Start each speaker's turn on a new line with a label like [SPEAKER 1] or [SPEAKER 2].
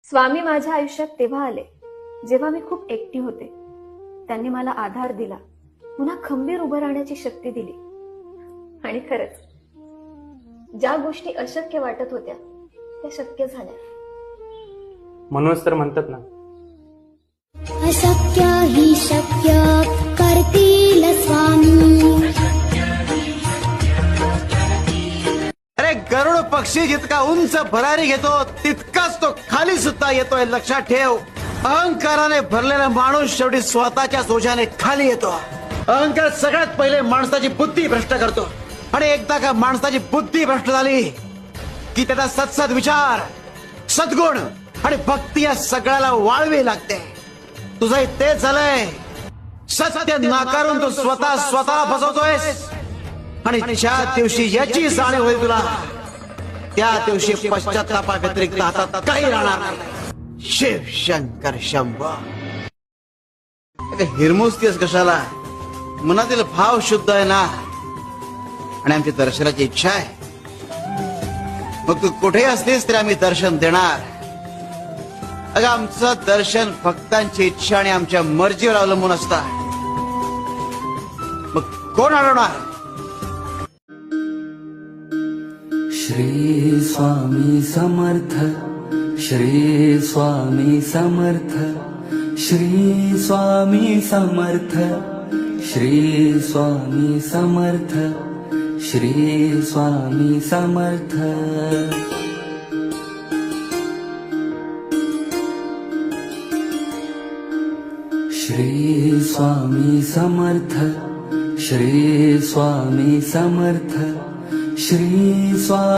[SPEAKER 1] स्वामी माझ्या आयुष्यात तेव्हा आले जेव्हा मी खूप एकटी होते. त्यांनी मला आधार दिला, पुन्हा खंबीर उभं राहण्याची शक्ती दिली. आणि खरंच ज्या गोष्टी अशक्य वाटत होत्या त्या शक्य झाल्या.
[SPEAKER 2] म्हणूनच तर म्हणतात ना,
[SPEAKER 3] अशक्य ही शक्य करतील स्वामी.
[SPEAKER 4] अरे गरुड पक्षी जितका उंच भरारी घेतो तितकाच तो खाली सुद्धा येतोय, लक्षात ठेव. अहंकाराने भरलेला माणूस शेवटी स्वतःच्या ओझ्याने खाली येतो. अहंकार सगळ्यात पहिले माणसाची बुद्धी भ्रष्ट करतो. आणि एकदा का माणसाची बुद्धी भ्रष्ट झाली की त्याचा सत्सद विचार, सद्गुण आणि भक्ती या सगळ्याला वाळवी लागते. तुझंही तेच झालंय. सत्य नाकारून तू स्वतःला फसवतोयस. आणि ज्या दिवशी याची जाणीव होईल तुला, त्या दिवशी पश्चातापा व्यतिरिक्त हातात काही राहणार नाही. शिव शंकर शंभो. हिरमुसतीस कशाला? मनातील भाव शुद्ध आहे ना, आणि आमची दर्शनाची इच्छा आहे. मग तू कुठेही असलीस तरी आम्ही दर्शन देणार. अगं आमचं दर्शन भक्तांची इच्छा आणि आमच्या मर्जीवर अवलंबून असतं. मग कोण अडवणार?
[SPEAKER 5] श्री स्वामी समर्थ, श्री स्वामी समर्थ, श्री स्वामी समर्थ, श्री स्वामी समर्थ, श्री स्वामी समर्थ. श्री स्वामी समर्थ, श्री स्वामी समर्थ, श्री स्वामी